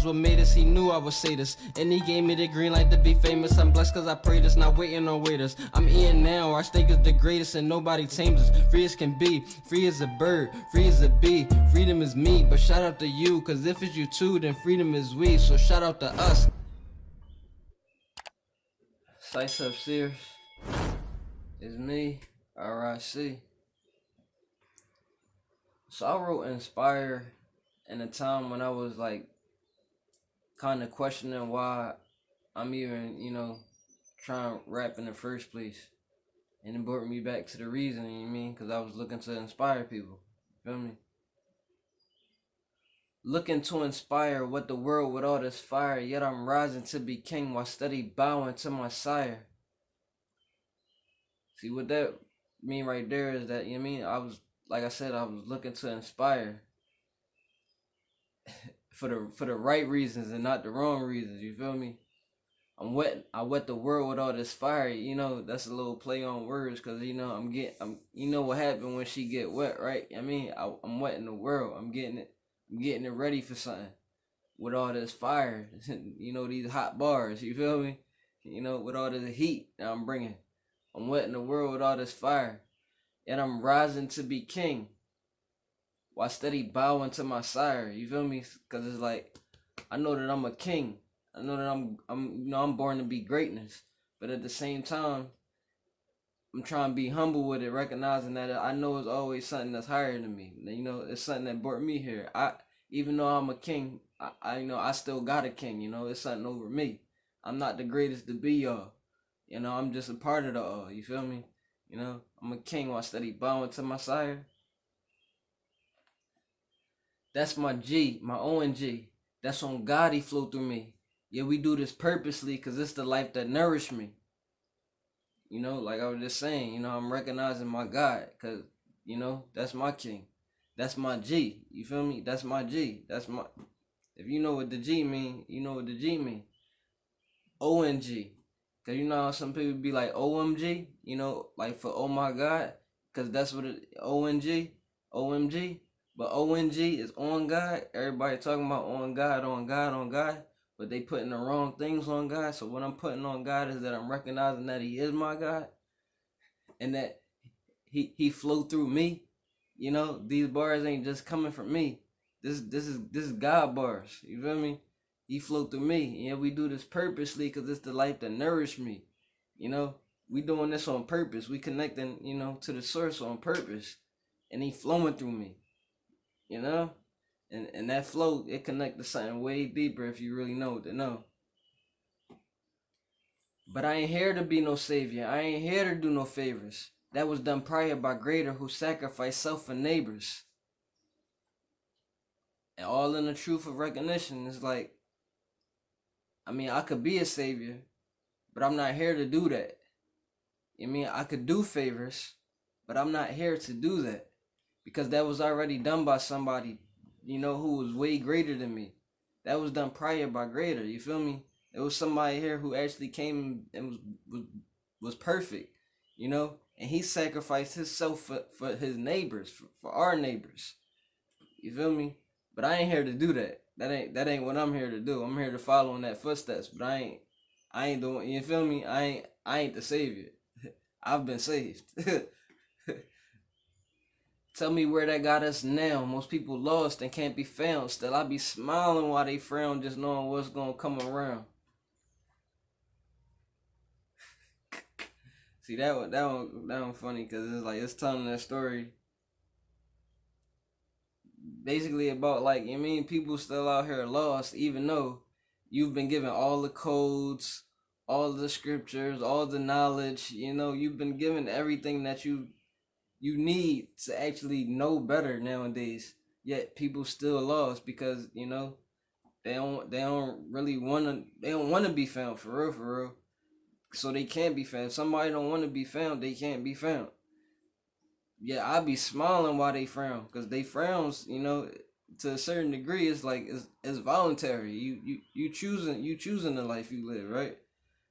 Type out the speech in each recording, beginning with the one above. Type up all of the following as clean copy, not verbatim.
what made us. He knew I would say this, and he gave me the green light to be famous. I'm blessed cause I pray this, not waiting on waiters. I'm eating now, our steak is the greatest and nobody tames us. Free as can be, free as a bird, free as a bee. Freedom is me, but shout out to you, cause if it's you too, then freedom is we. So shout out to us. Sights upstairs. It's me, OurEyeSee. So I wrote Inspire in a time when I was like kind of questioning why I'm even, trying to rap in the first place. And it brought me back to the reason, you know what I mean? Because I was looking to inspire people. Feel me? Looking to inspire what the world with all this fire, yet I'm rising to be king while steady bowing to my sire. See what that mean right there is that, you know what I mean? I was, like I said, I was looking to inspire for the right reasons and not the wrong reasons, you feel me? I wet the world with all this fire, that's a little play on words, cause you know what happened when she get wet, right? I mean, I'm wetting the world. I'm getting it ready for something with all this fire, these hot bars, you feel me? With all this heat that I'm bringing. I'm wetting the world with all this fire, and I'm rising to be king while steady bowing to my sire, you feel me? Cause it's like, I know that I'm a king. I know that I'm born to be greatness, but at the same time, I'm trying to be humble with it, recognizing that I know it's always something that's higher than me. It's something that brought me here. Even though I'm a king, I still got a king. It's something over me. I'm not the greatest to be y'all. I'm just a part of the all. You feel me? I'm a king while steady bowing to my sire. That's my G, my ONG. That's on God, he flow through me. Yeah, we do this purposely because it's the life that nourished me. Like I was just saying, I'm recognizing my God because, that's my king. That's my G. You feel me? That's my G. If you know what the G mean, you know what the G mean. ONG. Because how some people be like OMG, like for oh my God, because that's what it, OMG. But ONG is on God. Everybody talking about on God, on God, on God. But they putting the wrong things on God. So what I'm putting on God is that I'm recognizing that he is my God. And that he flow through me. These bars ain't just coming from me. This is God bars. You feel me? He flow through me. Yeah, we do this purposely because it's the life that nourished me. We doing this on purpose. We connecting, to the source on purpose. And he flowing through me. And that flow, it connect to something way deeper if you really know what to know. But I ain't here to be no savior. I ain't here to do no favors. That was done prior by greater who sacrificed self for neighbors. And all in the truth of recognition is like, I could be a savior, but I'm not here to do that. I could do favors, but I'm not here to do that. Because that was already done by somebody, who was way greater than me. That was done prior by greater, you feel me? It was somebody here who actually came and was perfect, and he sacrificed himself for his neighbors, for our neighbors. You feel me? But I ain't here to do that. That ain't what I'm here to do. I'm here to follow in that footsteps, but I ain't doing, you feel me? I ain't the savior. I've been saved. Tell me where that got us now. Most people lost and can't be found. Still, I be smiling while they frown, just knowing what's gonna come around. See, that one funny because it's like it's telling that story basically about like, people still out here lost, even though you've been given all the codes, all the scriptures, all the knowledge. You've been given everything that you need to actually know better nowadays. Yet people still lost because they don't really wanna be found for real. So they can't be found. If somebody don't want to be found, they can't be found. Yeah, I be smiling while they frown because they frowns, to a certain degree. It's like it's voluntary. You choosing the life you live, right?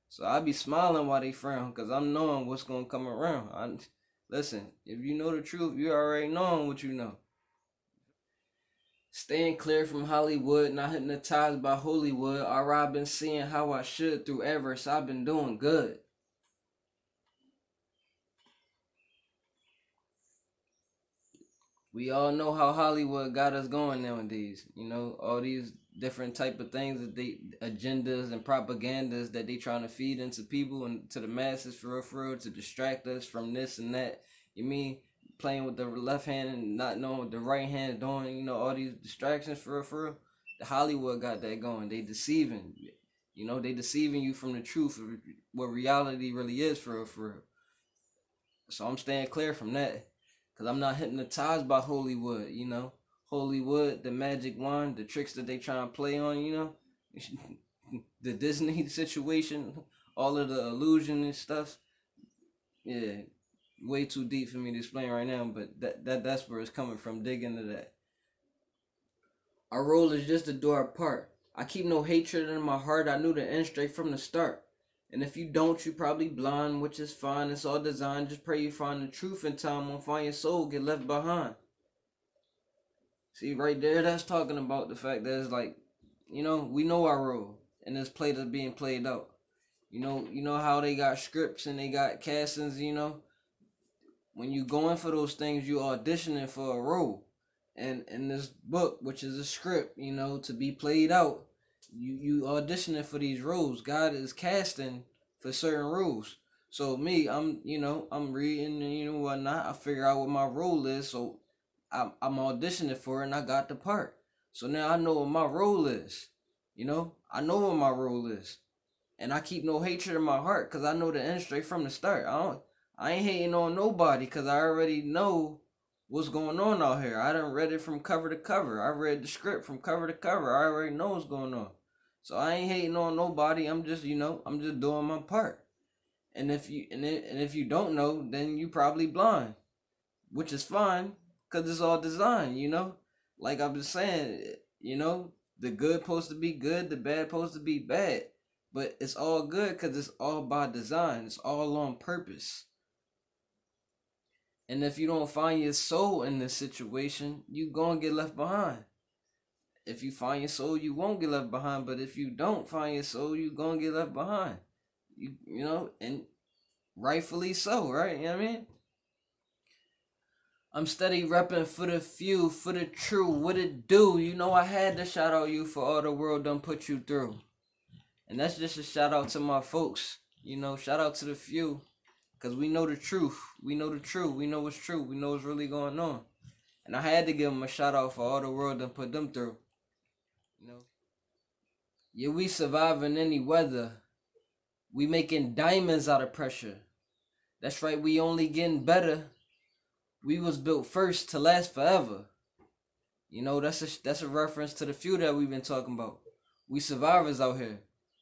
So I be smiling while they frown because I'm knowing what's gonna come around. Listen, if you know the truth, you already knowing what you know. Staying clear from Hollywood, not hypnotized by Hollywood. I've been seeing how I should through Everest. I've been doing good. We all know how Hollywood got us going nowadays. You know, all these different type of things that they agendas and propagandas that they trying to feed into people and to the masses for real to distract us from this and that. You mean playing with the left hand and not knowing what the right hand is doing, you know, all these distractions for real. The Hollywood got that going. They deceiving. You know, they deceiving you from the truth of what reality really is for real. So I'm staying clear from that. Cause I'm not hypnotized by Hollywood, you know. Hollywood, the magic wand, the tricks that they try and play on, you know. The Disney situation, all of the illusion and stuff. Yeah, way too deep for me to explain right now, but that's where it's coming from. Dig into that. Our role is just to do our part. I keep no hatred in my heart. I knew the end straight from the start. And if you don't, you probably blind, which is fine. It's all designed. Just pray you find the truth in time. Won't find your soul get left behind. See, right there, that's talking about the fact that it's like, you know, we know our role, and this play that's being played out. You know how they got scripts and they got castings. You know, when you going for those things, you auditioning for a role. And in this book, which is a script, you know, to be played out, you auditioning for these roles. God is casting for certain roles. So me, I'm reading and whatnot. I figure out what my role is. So I'm auditioning for it and I got the part. So now I know what my role is. You know, I know what my role is. And I keep no hatred in my heart because I know the end straight from the start. I ain't hating on nobody because I already know what's going on out here. I done read it from cover to cover. I read the script from cover to cover. I already know what's going on. So I ain't hating on nobody. I'm just, I'm just doing my part. And if you don't know, then you probably blind, which is fine because it's all designed, Like I've been saying, the good supposed to be good, the bad supposed to be bad. But it's all good because it's all by design. It's all on purpose. And if you don't find your soul in this situation, you gonna get left behind. If you find your soul, you won't get left behind. But if you don't find your soul, you gonna get left behind. And rightfully so, right? You know what I mean? I'm steady repping for the few, for the true. What it do? You know I had to shout out you for all the world done put you through. And that's just a shout out to my folks. Shout out to the few. Because we know the truth. We know the truth. We know what's true. We know what's really going on. And I had to give them a shout out for all the world done put them through. You know? Yeah, we survive in any weather. We making diamonds out of pressure. That's right, we only getting better. We was built first to last forever. That's a reference to the few that we've been talking about. We survivors out here.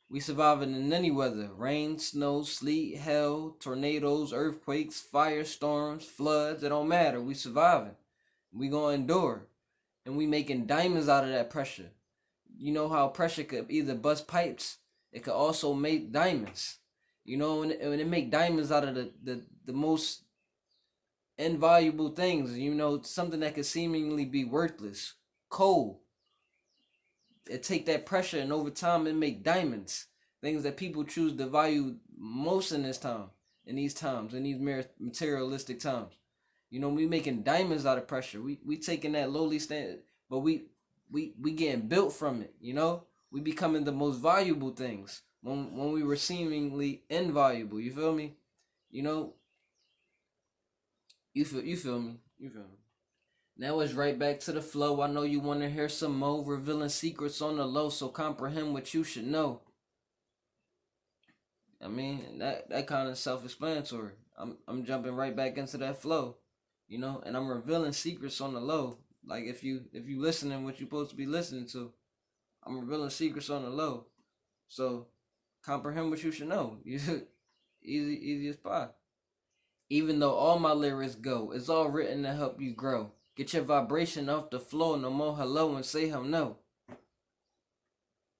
We surviving in any weather. Rain, snow, sleet, hail, tornadoes, earthquakes, firestorms, floods. It don't matter. We surviving. We gonna endure. And we making diamonds out of that pressure. You know how pressure could either bust pipes. It could also make diamonds. When it make diamonds out of the most invaluable things. Something that could seemingly be worthless. Coal. It take that pressure and over time it make diamonds. Things that people choose to value most in these times, in these materialistic times. We making diamonds out of pressure. We taking that lowly standard, but we getting built from it. We becoming the most valuable things when we were seemingly invaluable. You feel me? You feel me? You feel me? Now it's right back to the flow. I know you want to hear some more, revealing secrets on the low, so comprehend what you should know. I mean, that kind of self-explanatory. I'm jumping right back into that flow, and I'm revealing secrets on the low. Like if you listening what you supposed to be listening to, I'm revealing secrets on the low. So comprehend what you should know. Easy as pie. Even though all my lyrics go, it's all written to help you grow. Get your vibration off the floor, no more hello and say hell no.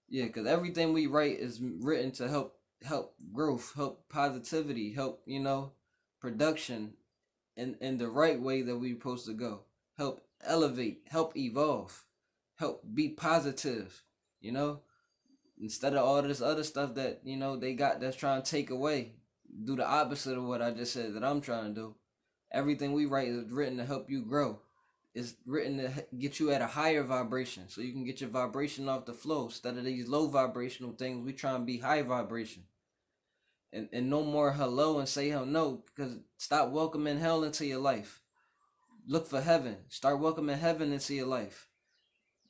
Yeah, because everything we write is written to help growth, help positivity, help, production in the right way that we're supposed to go. Help elevate, help evolve. help be positive, you know, instead of all this other stuff that, they got that's trying to take away. Do the opposite of what I just said that I'm trying to do. Everything we write is written to help you grow. It's written to get you at a higher vibration so you can get your vibration off the flow instead of these low vibrational things. We try and be high vibration. And no more hello and say hell no, because stop welcoming hell into your life. Look for heaven. Start welcoming heaven into your life.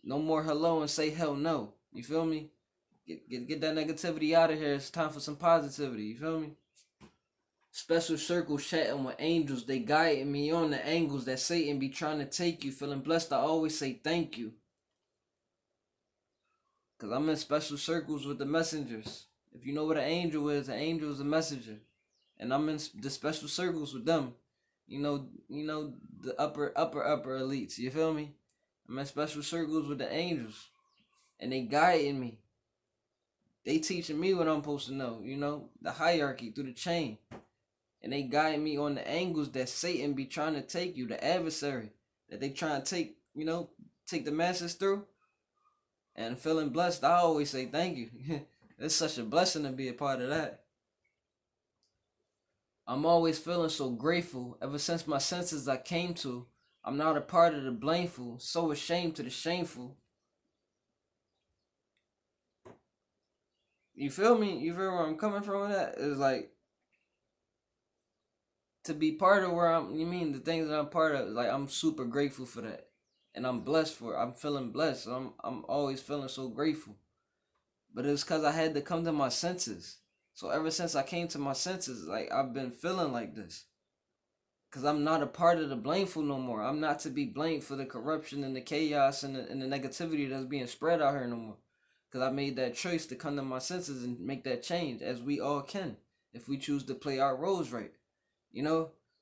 No more hello and say hell no. You feel me? Get that negativity out of here. It's time for some positivity. You feel me? Special circles chatting with angels. They guiding me on the angles that Satan be trying to take you. Feeling blessed, I always say thank you. Because I'm in special circles with the messengers. If you know what an angel is a messenger. And I'm in the special circles with them. The upper elites. You feel me? I'm in special circles with the angels. And they guiding me. They teaching me what I'm supposed to know, the hierarchy through the chain. And they guide me on the angles that Satan be trying to take you, the adversary that they trying to take the masses through. And feeling blessed, I always say thank you. It's such a blessing to be a part of that. I'm always feeling so grateful. Ever since my senses I came to, I'm not a part of the blameful, so ashamed to the shameful. You feel me? You feel where I'm coming from with that? It's like, to be part of the things that I'm part of, like, I'm super grateful for that. And I'm blessed for it. I'm feeling blessed. So I'm always feeling so grateful. But it's because I had to come to my senses. So ever since I came to my senses, like, I've been feeling like this. Because I'm not a part of the blameful no more. I'm not to be blamed for the corruption and the chaos and the negativity that's being spread out here no more. Because I made that choice to come to my senses and make that change, as we all can, if we choose to play our roles right.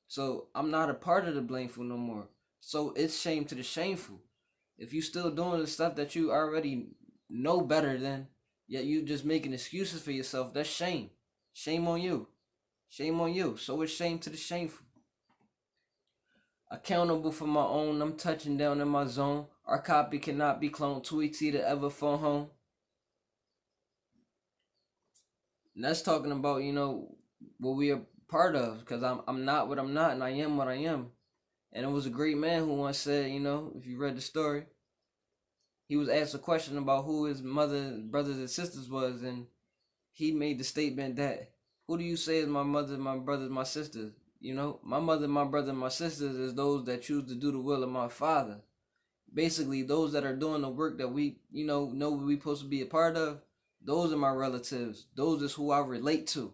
So I'm not a part of the blameful no more. So it's shame to the shameful. If you still doing the stuff that you already know better than, yet you just making excuses for yourself, that's shame. Shame on you. Shame on you. So it's shame to the shameful. Accountable for my own, I'm touching down in my zone. Our copy cannot be cloned. 2ET to ever phone home. And that's talking about, what we are part of. Because I'm not what I'm not, and I am what I am. And it was a great man who once said, if you read the story, he was asked a question about who his mother, brothers, and sisters was, and he made the statement that, who do you say is my mother, my brothers, my sisters? My mother, my brother, and my sisters is those that choose to do the will of my Father. Basically, those that are doing the work that we, know we supposed to be a part of. Those are my relatives. Those is who I relate to.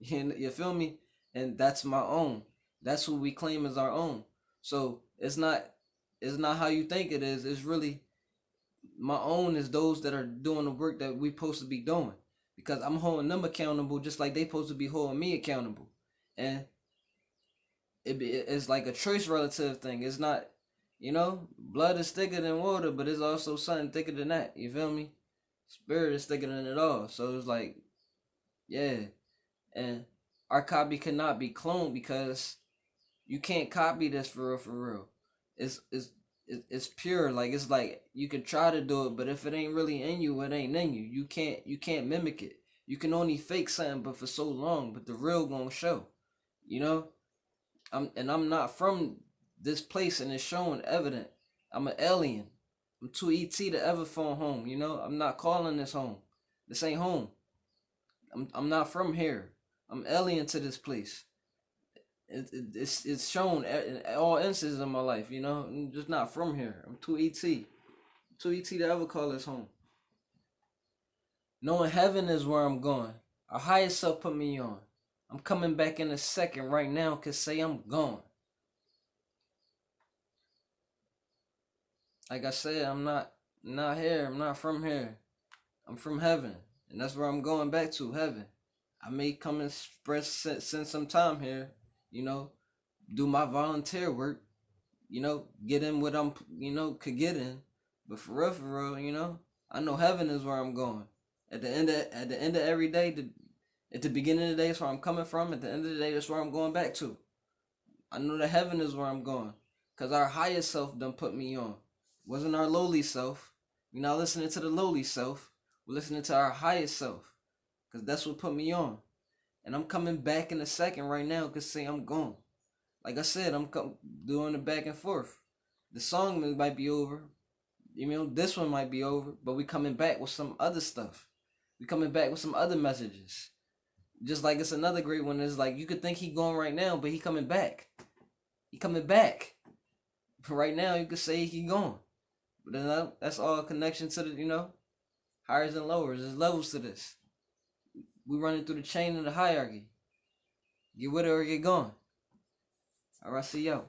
You feel me? And that's my own. That's who we claim as our own. So it's not how you think it is. It's really my own is those that are doing the work that we supposed to be doing. Because I'm holding them accountable just like they supposed to be holding me accountable. And it's like a choice relative thing. It's not, blood is thicker than water, but it's also something thicker than that. You feel me? Spirit is thicker than it all. So it's like, yeah. And our copy cannot be cloned because you can't copy this for real. It's pure. Like, it's like you can try to do it, but if it ain't really in you, it ain't in you. You can't mimic it. You can only fake something, but for so long. But the real gonna show. I'm not from this place, and it's showing evident. I'm an alien. I'm too ET to ever phone home. I'm not calling this home. This ain't home. I'm not from here. I'm alien to this place. It's shown in all instances of my life. I'm just not from here. I'm too ET. Too ET to ever call this home. Knowing heaven is where I'm going. Our highest self put me on. I'm coming back in a second right now, cause say I'm gone. Like I said, I'm not here. I'm not from here. I'm from heaven, and that's where I'm going back to, heaven. I may come and spend some time here, do my volunteer work, get in what I'm, could get in. But for real, I know heaven is where I'm going. At the end of every day, at the beginning of the day, that's where I'm coming from. At the end of the day, that's where I'm going back to. I know that heaven is where I'm going. Because our higher self done put me on. Wasn't our lowly self. We're not listening to the lowly self. We're listening to our highest self. Because that's what put me on. And I'm coming back in a second right now because say I'm gone. Like I said, I'm doing the back and forth. The song might be over. You know, this one might be over. But we coming back with some other stuff. We coming back with some other messages. Just like it's another great one. It's like you could think he going right now, but he coming back. He coming back. For right now, you could say he gone. But then that's all connection to the, highers and lowers. There's levels to this. We running through the chain of the hierarchy. Get with it or get gone. All right, see y'all.